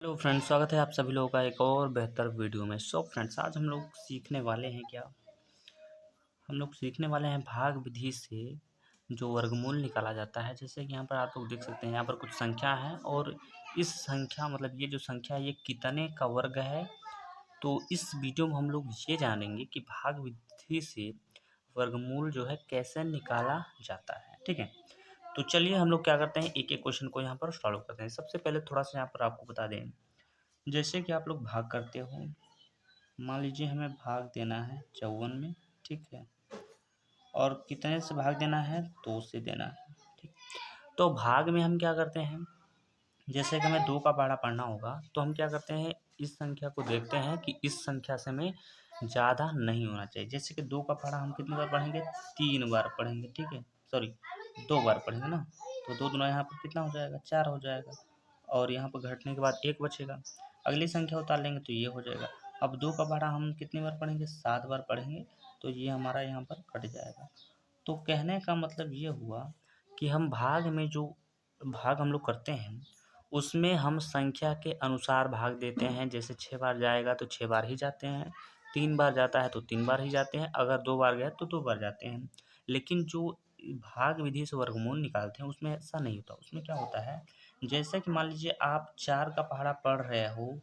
Hello friends, स्वागत है आप सभी लोगों का एक और बेहतर वीडियो में। सो फ्रेंड्स, आज हम लोग सीखने वाले हैं हम लोग सीखने वाले हैं भाग विधि से जो वर्गमूल निकाला जाता है। जैसे कि यहाँ पर आप लोग देख सकते हैं, यहाँ पर कुछ संख्या है और इस संख्या मतलब ये जो संख्या है ये कितने का वर्ग है। तो इस वीडियो में हम लोग ये जानेंगे कि भाग विधि से वर्गमूल जो है कैसे निकाला जाता है। ठीक है, तो चलिए हम लोग क्या करते हैं, एक एक क्वेश्चन को यहाँ पर सॉल्व करते हैं। सबसे पहले थोड़ा सा यहाँ पर आपको बता दें, जैसे कि आप लोग भाग करते हो, मान लीजिए हमें भाग देना है 54 में। ठीक है, और कितने से भाग देना है, 2 से देना है। ठीक, तो भाग में हम क्या करते हैं, जैसे कि हमें 2 का पहाड़ा पढ़ना होगा तो हम क्या करते हैं, इस संख्या को देखते हैं कि इस संख्या से में ज़्यादा नहीं होना चाहिए। जैसे कि 2 का पहाड़ा हम कितनी बार पढ़ेंगे, 3 बार पढ़ेंगे। ठीक है, सॉरी 2 बार पढ़ेंगे ना, तो 2 दूना यहाँ पर कितना हो जाएगा, 4 हो जाएगा। और यहाँ पर घटने के बाद 1 बचेगा, अगली संख्या उतार लेंगे तो ये हो जाएगा। अब 2 का पहाड़ा हम कितनी बार पढ़ेंगे, 7 बार पढ़ेंगे, तो ये हमारा यहाँ पर कट जाएगा। तो कहने का मतलब ये हुआ कि हम भाग में जो भाग हम लोग करते हैं उसमें हम संख्या के अनुसार भाग देते हैं। जैसे 6 बार जाएगा तो 6 बार ही जाते हैं, 3 बार जाता है तो 3 बार ही जाते हैं, अगर 2 बार गया तो 2 बार जाते हैं। लेकिन जो भाग विधि से वर्गमूल निकालते हैं उसमें ऐसा नहीं होता। उसमें क्या होता है, जैसे कि मान लीजिए आप 4 का पहाड़ा पढ़ रहे हो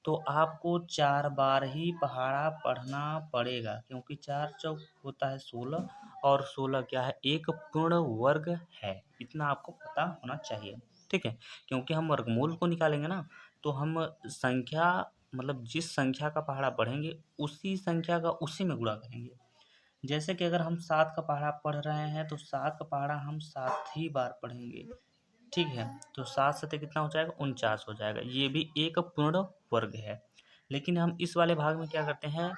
तो आपको 4 बार ही पहाड़ा पढ़ना पड़ेगा, क्योंकि 4 चौक होता है 16 और 16 क्या है, एक पूर्ण वर्ग है। इतना आपको पता होना चाहिए। ठीक है, क्योंकि हम वर्गमूल को निकालेंगे ना, तो हम संख्या मतलब जिस संख्या का पहाड़ा पढ़ेंगे उसी संख्या का उसी में गुणा करेंगे। जैसे कि अगर हम 7 का पहाड़ा पढ़ रहे हैं तो 7 का पहाड़ा हम 7 ही बार पढ़ेंगे। ठीक है, तो 7 सत्ते कितना हो जाएगा, 49 हो जाएगा। ये भी एक पूर्ण वर्ग है। लेकिन हम इस वाले भाग में क्या करते हैं,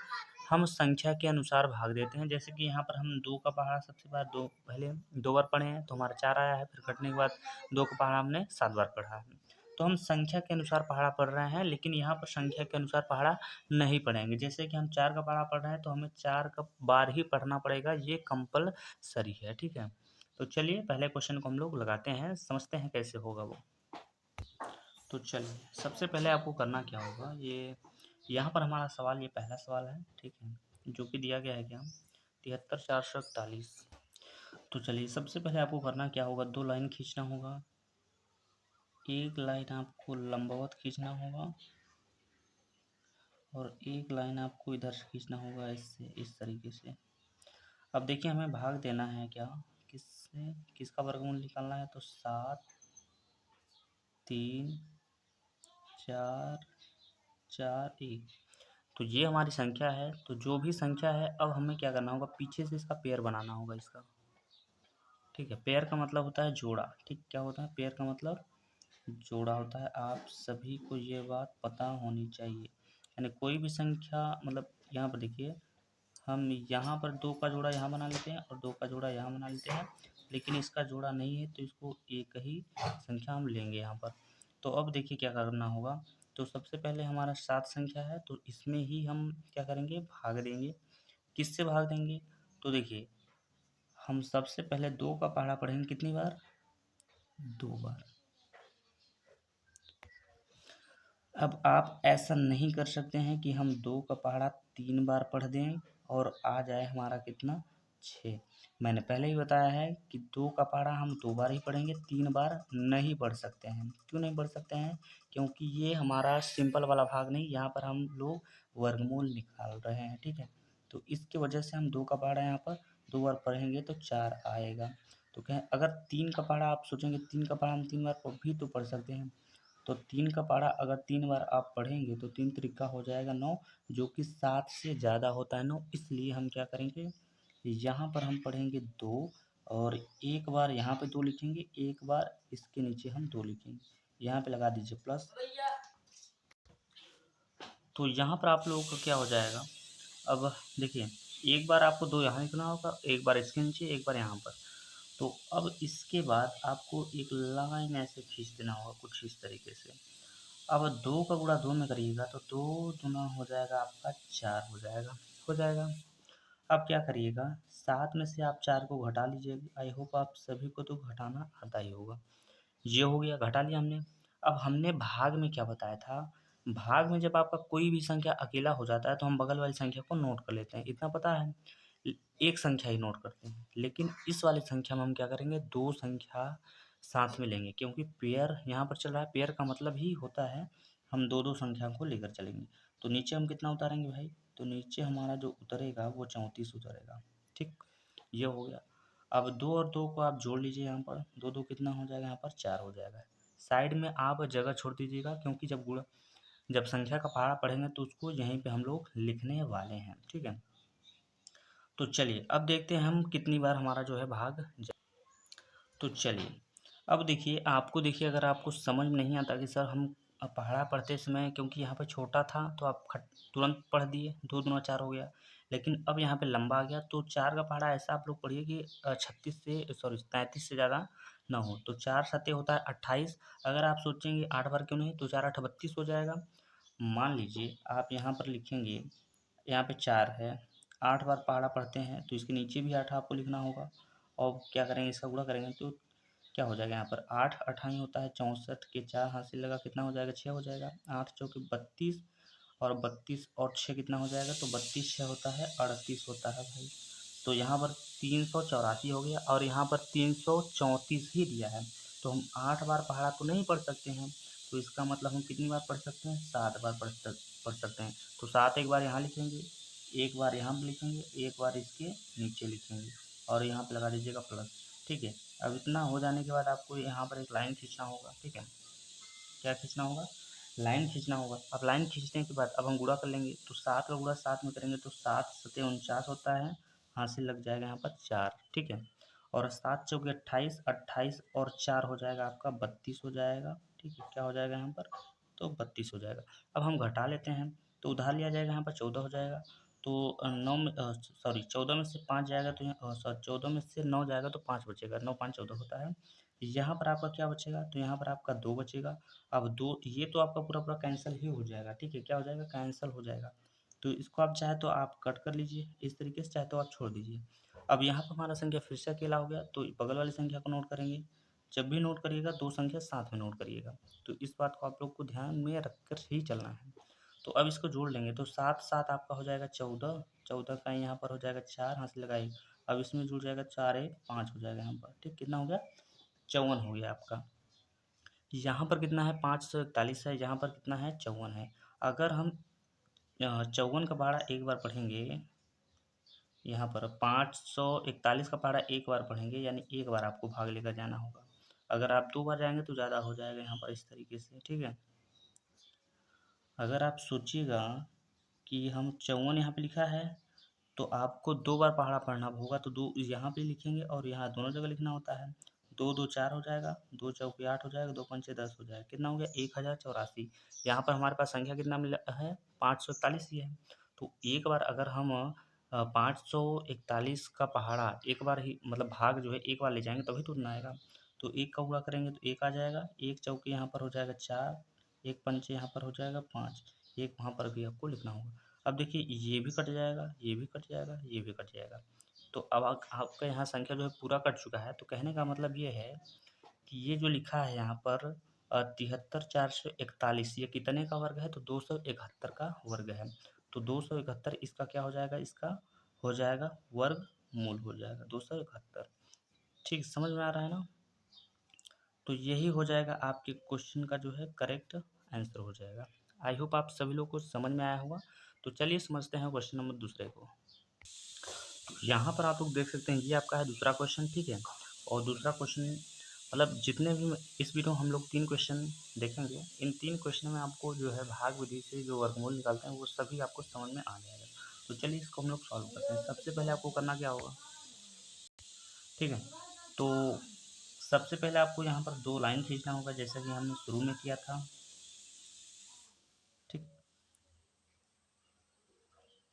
हम संख्या के अनुसार भाग देते हैं। जैसे कि यहाँ पर हम 2 का पहाड़ा सबसे बार दो पहले 2 बार पढ़े हैं तो हमारा 4 आया है, फिर कटने के बाद 2 का पहाड़ा हमने 7 बार पढ़ा है। तो हम संख्या के अनुसार पहाड़ा पढ़ रहे हैं, लेकिन यहाँ पर संख्या के अनुसार पहाड़ा नहीं पढ़ेंगे। जैसे कि हम 4 का पहाड़ा पढ़ रहे हैं तो हमें 4 का बार ही पढ़ना पड़ेगा, ये कंपलसरी है। ठीक है, तो चलिए पहले क्वेश्चन को हम लोग लगाते हैं, समझते हैं कैसे होगा वो। तो चलिए सबसे पहले आपको करना क्या होगा, ये यहाँ पर हमारा सवाल, ये पहला सवाल है। ठीक है, जो कि दिया गया है क्या, 73,441। तो चलिए सबसे पहले आपको करना क्या होगा, 2 लाइन खींचना होगा। एक लाइन आपको लंबवत खींचना होगा और एक लाइन आपको इधर से खींचना होगा, इससे इस तरीके से। अब देखिए हमें भाग देना है क्या, किससे, किसका वर्गमूल निकालना है, तो 7 3 4 4 1। तो ये हमारी संख्या है। तो जो भी संख्या है अब हमें क्या करना होगा, पीछे से इसका पेयर बनाना होगा इसका। ठीक है, पेयर का मतलब होता है जोड़ा। ठीक, क्या होता है, पेयर का मतलब जोड़ा होता है। आप सभी को ये बात पता होनी चाहिए। यानी कोई भी संख्या, मतलब यहाँ पर देखिए, हम यहाँ पर 2 का जोड़ा यहाँ बना लेते हैं और 2 का जोड़ा यहाँ बना लेते हैं, लेकिन इसका जोड़ा नहीं है तो इसको एक ही संख्या हम लेंगे यहाँ पर। तो अब देखिए क्या करना होगा, तो सबसे पहले हमारा 7 संख्या है तो इसमें ही हम क्या करेंगे, भाग देंगे। किससे भाग देंगे, तो देखिए हम सबसे पहले 2 का पहाड़ा पढ़ेंगे कितनी बार, 2 बार। अब आप ऐसा नहीं कर सकते हैं कि हम 2 का पहाड़ा 3 बार पढ़ दें और आ जाए हमारा कितना, 6। मैंने पहले ही बताया है कि 2 का पहाड़ा हम 2 बार ही पढ़ेंगे, 3 बार नहीं पढ़ सकते हैं। क्यों नहीं पढ़ सकते हैं, क्योंकि ये हमारा सिंपल वाला भाग नहीं, यहाँ पर हम लोग वर्गमूल निकाल रहे हैं। ठीक है, तो इसकी वजह से हम 2 का पहाड़ा यहाँ पर 2 बार पढ़ेंगे तो 4 आएगा। तो कहें अगर 3 का पहाड़ा आप सोचेंगे, 3 का पहाड़ा हम 3 बार भी तो पढ़ सकते हैं। तो 3 का पहाड़ा अगर 3 बार आप पढ़ेंगे तो 3 त्रिका हो जाएगा 9, जो कि 7 से ज़्यादा होता है 9। इसलिए हम क्या करेंगे, यहाँ पर हम पढ़ेंगे 2 और एक बार यहाँ पे 2 लिखेंगे, एक बार इसके नीचे हम 2 लिखेंगे। यहाँ पे लगा दीजिए प्लस। तो यहाँ पर आप लोगों का क्या हो जाएगा, अब देखिए एक बार आपको 2 यहाँ लिखना होगा, एक बार इसके नीचे, एक बार यहाँ पर। तो अब इसके बाद आपको एक लाइन ऐसे खींच देना होगा कुछ इस तरीके से। अब 2 का गुणा 2 में करिएगा तो 2 दूना हो जाएगा आपका 4 हो जाएगा। अब क्या करिएगा, 7 में से आप 4 को घटा लीजिएगा। आई होप आप सभी को तो घटाना आता ही होगा। ये हो गया, घटा लिया हमने। अब हमने भाग में क्या बताया था, भाग में जब आपका कोई भी संख्या अकेला हो जाता है तो हम बगल वाली संख्या को नोट कर लेते हैं, इतना पता है, एक संख्या ही नोट करते हैं। लेकिन इस वाली संख्या में हम क्या करेंगे, दो संख्या साथ में लेंगे, क्योंकि पेयर यहाँ पर चल रहा है। पेयर का मतलब ही होता है हम दो दो संख्या को लेकर चलेंगे। तो नीचे हम कितना उतारेंगे भाई, तो नीचे हमारा जो उतरेगा वो 34 उतरेगा। ठीक, ये हो गया। अब दो और दो को आप जोड़ लीजिए, यहाँ पर दो दो कितना हो जाएगा, यहाँ पर 4 हो जाएगा। साइड में आप जगह छोड़ दीजिएगा, क्योंकि जब संख्या का पहाड़ा पढ़ेंगे तो उसको यहीं पे हम लोग लिखने वाले हैं। ठीक है, तो चलिए अब देखते हैं हम कितनी बार हमारा जो है भाग तो चलिए अब देखिए, आपको देखिए, अगर आपको समझ में नहीं आता कि सर हम पहाड़ा पढ़ते समय, क्योंकि यहाँ पे छोटा था तो आप तुरंत पढ़ दिए, दो दूना 4 हो गया। लेकिन अब यहाँ पे लंबा आ गया, तो 4 का पहाड़ा ऐसा आप लोग पढ़िए कि 33 से ज़्यादा ना हो। तो 4 सत्ते होता है 28। अगर आप सोचेंगे 8 बार क्यों नहीं, तो 4 8 32 हो जाएगा। मान लीजिए आप यहाँ पर लिखेंगे, यहाँ पे 4 है, 8 बार पहाड़ा पढ़ते हैं तो इसके नीचे भी 8 आपको लिखना होगा। और क्या करेंगे, इसका गुणा करेंगे तो क्या हो जाएगा, यहाँ पर 8 अठाई होता है 64 के 4 हासिल लगा, कितना हो जाएगा, 6 हो जाएगा। 8 चौके 32 और 32 और 6 कितना हो जाएगा, तो 32 6 होता है 38 होता है भाई। तो यहाँ पर 384 हो गया, और यहाँ पर 334 ही दिया है। तो हम 8 बार पहाड़ा तो नहीं पढ़ सकते हैं, तो इसका मतलब हम कितनी बार पढ़ सकते हैं, 7 बार पढ़ सकते हैं। तो 7 एक बार यहाँ लिखेंगे, एक बार यहाँ पर लिखेंगे, एक बार इसके नीचे लिखेंगे, और यहाँ पे लगा दीजिएगा प्लस। ठीक है, अब इतना हो जाने के बाद आपको यहाँ पर एक लाइन खींचना होगा। ठीक है, क्या खींचना होगा, लाइन खींचना होगा। अब लाइन खींचने के बाद अब हम गुणा कर लेंगे, तो 7 का गुणा 7 में करेंगे तो 7 सत्ते 49 होता है, हासिल लग जाएगा यहाँ पर 4। ठीक है, और 7 चौके 28, 28 और 4 हो जाएगा आपका 32 हो जाएगा। ठीक है, क्या हो जाएगा यहाँ पर, तो 32 हो जाएगा। अब हम घटा लेते हैं, तो उधार लिया जाएगा, यहाँ पर 14 हो जाएगा। तो 9 में 14 में से 5 जाएगा तो 14 में से 9 जाएगा तो 5 बचेगा, 9 5 14 होता है। यहाँ पर आपका क्या बचेगा, तो यहाँ पर आपका 2 बचेगा। अब 2 ये तो आपका पूरा पूरा कैंसिल ही हो जाएगा। ठीक है, क्या हो जाएगा, कैंसिल हो जाएगा। तो इसको आप चाहे तो आप कट कर लीजिए इस तरीके से, चाहे तो आप छोड़ दीजिए। अब यहाँ पर हमारा संख्या फिर से अकेला हो गया, तो बगल वाली संख्या को नोट करेंगे। जब भी नोट करिएगा दो संख्या साथ में नोट करिएगा, तो इस बात को आप लोग को ध्यान में रख कर ही चलना है। तो अब इसको जोड़ लेंगे, तो 7 7 आपका हो जाएगा 14, 14 का यहाँ पर हो जाएगा 4, हाथ से लगाइए। अब इसमें जुड़ जाएगा 4 1 5 हो जाएगा यहाँ पर। ठीक, कितना हो गया, 54 हो गया आपका। यहाँ पर कितना है, 541 है, यहाँ पर कितना है, 54 है। अगर हम 54 का पहाड़ा एक बार पढ़ेंगे, यहाँ पर 541 का पहाड़ा एक बार पढ़ेंगे, यानी एक बार आपको भाग लेकर जाना होगा। अगर आप 2 बार जाएंगे तो ज़्यादा हो जाएगा यहाँ पर, इस तरीके से। ठीक है, अगर आप सोचिएगा कि हम 54 यहाँ पे लिखा है, तो आपको 2 बार पहाड़ा पढ़ना होगा, तो 2 यहाँ पे लिखेंगे और यहाँ दोनों जगह लिखना होता है। 2 2 4 हो जाएगा, 2 चौके 8 हो जाएगा, 2 पंचे 10 हो जाएगा। कितना हो गया, 1084। यहाँ पर हमारे पास संख्या कितना मिला है, 541 ही है। तो एक बार अगर हम 541 का पहाड़ा एक बार ही, मतलब भाग जो है एक बार ले जाएंगे तभी तो उतना आएगा। तो एक का गुणा करेंगे तो एक आ जाएगा, एक चौके यहाँ पर हो जाएगा 4, एक पंचे यहाँ पर हो जाएगा 5, एक वहाँ पर भी आपको लिखना होगा। अब देखिए, ये भी कट जाएगा, ये भी कट जाएगा, ये भी कट जाएगा। तो अब आपका यहाँ संख्या जो है पूरा कट चुका है। तो कहने का मतलब ये है कि ये जो लिखा है यहाँ पर 73,441, ये कितने का वर्ग है, तो 271 का वर्ग है। तो 271 इसका क्या हो जाएगा, इसका हो जाएगा वर्ग मूल हो जाएगा 271। ठीक, समझ में आ रहा है ना। तो यही हो जाएगा आपके क्वेश्चन का जो है करेक्ट आंसर हो जाएगा। आई होप आप सभी लोग को समझ में आया होगा। तो चलिए समझते हैं क्वेश्चन नंबर दूसरे को। यहाँ पर आप लोग देख सकते हैं, ये आपका है दूसरा क्वेश्चन। ठीक है, और दूसरा क्वेश्चन मतलब जितने भी इस वीडियो हम लोग 3 क्वेश्चन देखेंगे, इन 3 क्वेश्चन में आपको जो है भाग विधि से जो वर्गमूल निकालते हैं वो सभी आपको समझ में आ जाएगा। तो चलिए इसको हम लोग सॉल्व करते हैं। सबसे पहले आपको करना क्या होगा, ठीक है, तो सबसे पहले आपको यहाँ पर 2 लाइन खींचना होगा, जैसा कि हमने शुरू में किया था। ठीक,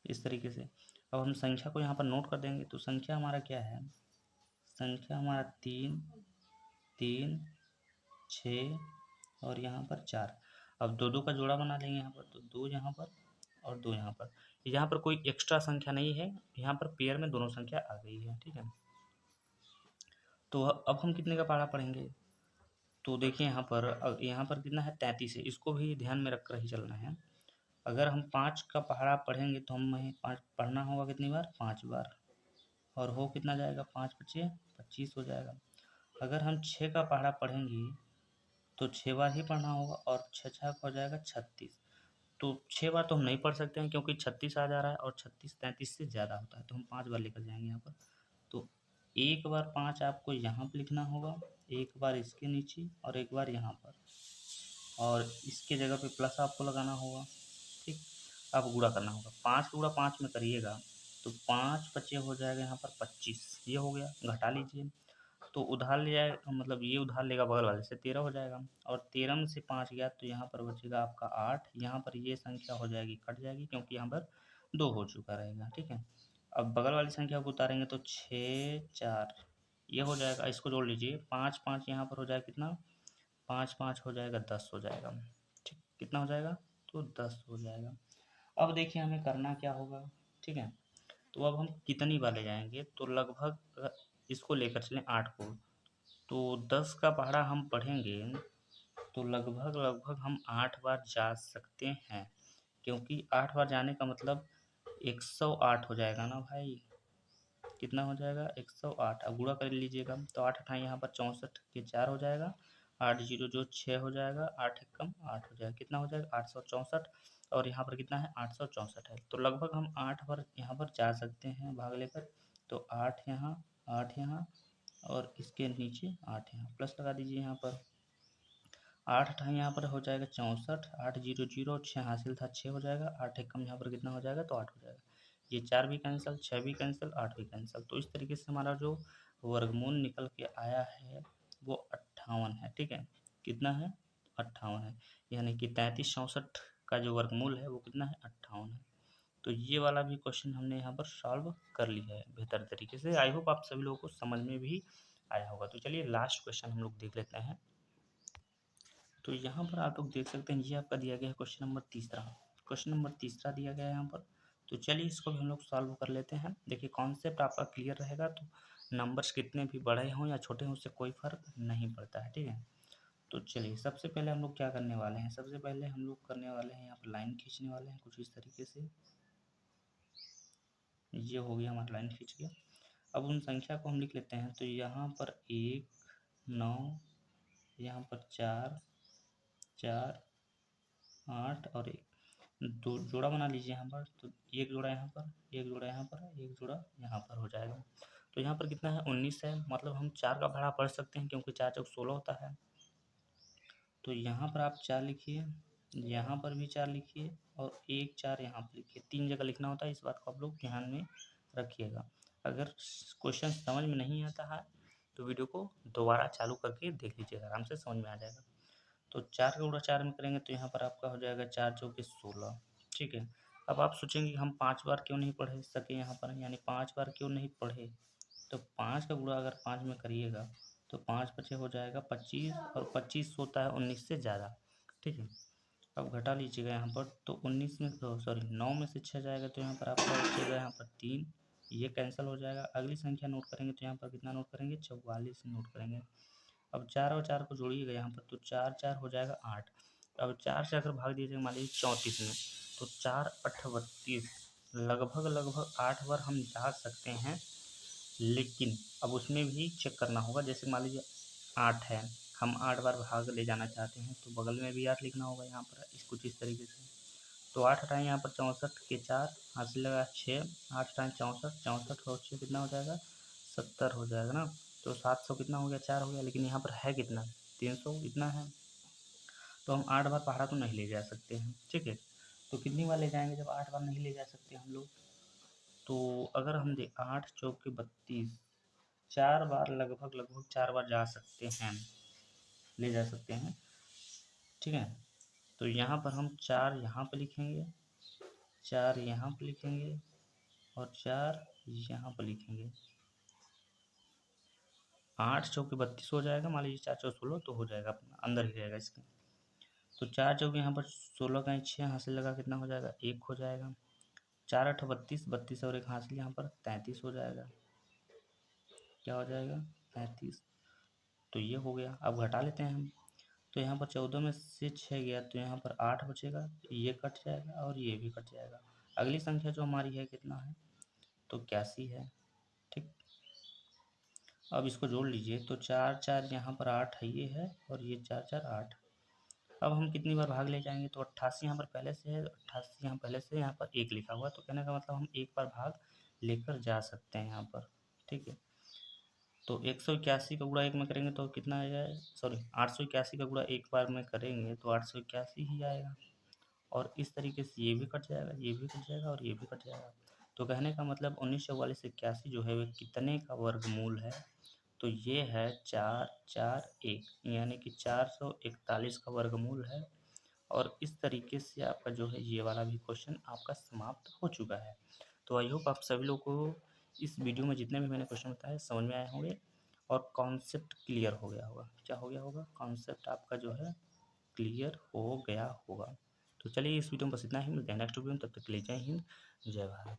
इस तरीके से। अब हम संख्या को यहाँ पर नोट कर देंगे, तो संख्या हमारा क्या है, संख्या हमारा 3 3 6 और यहाँ पर 4। अब दो दो का जोड़ा बना लेंगे यहाँ पर, तो 2 यहाँ पर और 2 यहाँ पर। यहाँ पर कोई एक्स्ट्रा संख्या नहीं है, यहाँ पर पेयर में दोनों संख्या आ गई है। ठीक है, तो अब हम कितने का पहाड़ा पढ़ेंगे, तो देखिए यहाँ पर कितना है 33 है, इसको भी ध्यान में रख कर ही चलना है। अगर हम 5 का पहाड़ा पढ़ेंगे तो हमें 5 पढ़ना होगा कितनी बार, 5 बार, और हो कितना जाएगा, 5 पचे 25 हो जाएगा। अगर हम 6 का पहाड़ा पढ़ेंगे तो 6 बार ही पढ़ना होगा, और 6 छः हो जाएगा 36। तो 6 बार तो हम नहीं पढ़ सकते हैं क्योंकि 36 आ जा रहा है, और 36 33 से ज़्यादा होता है, तो हम 5 बार लेकर जाएंगे यहाँ पर। तो एक बार 5 आपको यहाँ पर लिखना होगा, एक बार इसके नीचे, और एक बार यहाँ पर, और इसके जगह पे प्लस आपको लगाना होगा। ठीक, अब गुणा करना होगा, 5 का गुणा 5 में करिएगा तो 5 पचे हो जाएगा यहाँ पर 25, ये हो गया। घटा लीजिए तो उधार ले जाए, मतलब ये उधार लेगा बगल वाले से, 13 हो जाएगा, और 13 में से 5 गया तो यहाँ पर बचेगा आपका 8। यहाँ पर ये संख्या हो जाएगी, कट जाएगी, क्योंकि यहाँ पर 2 हो चुका रहेगा। ठीक है, अब बगल वाली संख्या को उतारेंगे तो 6 4 ये हो जाएगा, इसको जोड़ लीजिए, 5 5 यहाँ पर हो जाएगा कितना, 5 5 हो जाएगा 10 हो जाएगा। ठीक, कितना हो जाएगा, तो 10 हो जाएगा। अब देखिए हमें करना क्या होगा। ठीक है, तो अब हम कितनी बार ले जाएंगे, तो लगभग इसको लेकर चलें 8 को, तो 10 का पहाड़ा हम पढ़ेंगे तो लगभग लगभग हम 8 बार जा सकते हैं, क्योंकि 8 बार जाने का मतलब 108 हो जाएगा ना भाई। कितना हो जाएगा, 108। अब गुणा कर लीजिएगा तो 8 अठाई यहाँ पर 64 के 4 हो जाएगा, 8 जीरो जो 6 हो जाएगा, 8 एक कम 8 हो जाएगा, कितना हो जाएगा 864। और यहाँ पर कितना है 864 है, तो लगभग हम 8 बार यहाँ पर जा सकते हैं भाग लेकर। तो 8 यहाँ, 8 यहाँ, और इसके नीचे 8 यहाँ, प्लस लगा दीजिए यहाँ पर। 8 अठाई यहाँ पर हो जाएगा 64, 8 जीरो जीरो 6 हासिल था 6 हो जाएगा, 8 एक कम यहाँ पर कितना हो जाएगा, तो 8 हो जाएगा। ये 4 भी कैंसिल, 6 भी कैंसिल, 8 भी कैंसिल। तो इस तरीके से हमारा जो वर्गमूल निकल के आया है वो 58 है। ठीक है, कितना है, 58 है, यानी कि 33 64 का जो वर्गमूल है वो कितना है, 58 है। तो ये वाला भी क्वेश्चन हमने यहाँ पर सॉल्व कर लिया है बेहतर तरीके से। आई होप आप सभी लोगों को समझ में भी आया होगा। तो चलिए लास्ट क्वेश्चन हम लोग देख लेते हैं। तो यहाँ पर आप लोग देख सकते हैं, ये आपका दिया गया है क्वेश्चन नंबर तीसरा। क्वेश्चन नंबर तीसरा दिया गया है यहाँ पर। तो चलिए इसको भी हम लोग सॉल्व कर लेते हैं। देखिए कॉन्सेप्ट आपका क्लियर रहेगा तो नंबर्स कितने भी बड़े हों या छोटे हों उससे कोई फ़र्क नहीं पड़ता है। ठीक है, तो चलिए सबसे पहले हम लोग क्या करने वाले हैं, सबसे पहले हम लोग करने वाले हैं यहाँ पर लाइन खींचने वाले हैं कुछ इस तरीके से। ये हो गया, हमारा लाइन खींच गया। अब उन संख्या को हम लिख लेते हैं। तो यहाँ पर 1 9, यहाँ पर 4 4 8 और 1, दो जोड़ा बना लीजिए यहाँ पर। तो एक जोड़ा यहाँ पर, एक जोड़ा यहाँ पर, एक जोड़ा यहाँ पर हो जाएगा। तो यहाँ पर कितना है, 19 है, मतलब हम 4 का भाड़ा पढ़ सकते हैं क्योंकि 4 चौक 16 होता है। तो यहाँ पर आप 4 लिखिए, यहाँ पर भी 4 लिखिए, और 1 4 यहाँ पर लिखिए। 3 जगह लिखना होता है, इस बात को आप लोग ध्यान में रखिएगा। अगर क्वेश्चन समझ में नहीं आता है तो वीडियो को दोबारा चालू करके देख लीजिएगा, आराम से समझ में आ जाएगा। तो 4 का गुणा 4 में करेंगे तो यहाँ पर आपका हो जाएगा 4 चौके 16। ठीक है, अब आप सोचेंगे हम 5 बार क्यों नहीं पढ़ सके यहाँ पर, यानी 5 बार क्यों नहीं पढ़े। तो 5 का गुणा अगर 5 में करिएगा तो 5 पचे हो जाएगा 25, और 25 होता है 19 से ज़्यादा। ठीक है, अब घटा लीजिएगा यहाँ पर, तो 19 में सॉरी 9 में से 6 जाएगा तो यहाँ पर आपका बचेगा यहाँ पर 3, ये कैंसिल हो जाएगा। अगली संख्या नोट करेंगे तो यहाँ पर कितना नोट करेंगे, 44 नोट करेंगे। अब 4 और 4 को जोड़िएगा यहाँ पर, तो 4 4 हो जाएगा 8। अब 4 से अगर भाग दीजिएगा मान लीजिए 34 में, तो 4 8 32, लगभग लगभग 8 बार हम जा सकते हैं। लेकिन अब उसमें भी चेक करना होगा, जैसे मान लीजिए 8 है, हम 8 बार भाग ले जाना चाहते हैं तो बगल में भी 8 लिखना होगा यहाँ पर, कुछ इस तरीके से। तो 8 हटाएँ यहाँ पर 64 के 4 हासिल लगा 6, 8 हटाएँ 64, 64 और 6 कितना हो जाएगा, 70 हो जाएगा ना। तो 700 कितना हो गया, 4 हो गया, लेकिन यहाँ पर है कितना, 300 इतना है। तो हम 8 बार पहाड़ा तो नहीं ले जा सकते हैं। ठीक है, तो कितनी बार ले जाएंगे जब 8 बार नहीं ले जा सकते हम लोग। तो अगर हम 8 चौके 32, 4 बार लगभग लगभग 4 बार जा सकते हैं, ले जा सकते हैं। ठीक है, तो यहाँ पर हम 4 यहाँ पर लिखेंगे, 4 यहाँ पर लिखेंगे, और 4 यहाँ पर लिखेंगे। 8 चौके 32 हो जाएगा, मान लीजिए 4 चौके 16 तो हो जाएगा, अपना अंदर ही रहेगा इसके। तो 4 चौके यहाँ पर 16 का 6 हासिल लगा कितना हो जाएगा, 1 हो जाएगा। 4 8 32, 32 और 1 हासिल यहाँ पर 33 हो जाएगा। क्या हो जाएगा, 33। तो ये हो गया। अब घटा लेते हैं हम। तो यहाँ पर 14 में से 6 गया तो यहाँ पर 8 बचेगा, ये कट जाएगा और ये भी कट जाएगा। अगली संख्या जो हमारी है कितना है, तो 81 है। ठीक, अब इसको जोड़ लीजिए तो 4 4 यहाँ पर 8 है, ये है, और ये 4 4 8। अब हम कितनी बार भाग ले जाएंगे, तो 88 यहाँ पर पहले से है, 88 यहाँ पहले से, यहाँ पर 1 लिखा हुआ है, तो कहने का मतलब हम एक बार भाग लेकर जा सकते हैं यहाँ पर। ठीक है, तो 181 का गुणा 1 में करेंगे तो कितना आ जाए, सॉरी 881 का गुणा एक बार में करेंगे तो 881 ही आएगा। और इस तरीके से ये भी कट जाएगा, ये भी कट जाएगा और ये भी कट जाएगा। तो कहने का मतलब 1944 81 जो है वह कितने का वर्गमूल है, तो ये है 441, यानी कि 441 का वर्गमूल है। और इस तरीके से आपका जो है ये वाला भी क्वेश्चन आपका समाप्त हो चुका है। तो आई होप आप सभी लोगों को इस वीडियो में जितने भी मैंने क्वेश्चन बताए समझ में आए होंगे और कॉन्सेप्ट क्लियर हो गया होगा। क्या हो गया होगा, कॉन्सेप्ट आपका जो है क्लियर हो गया होगा। तो चलिए इस वीडियो में बस इतना ही, मिलते हैं नेक्स्ट वीडियो में, तब तक के लिए जय हिंद, जय भारत।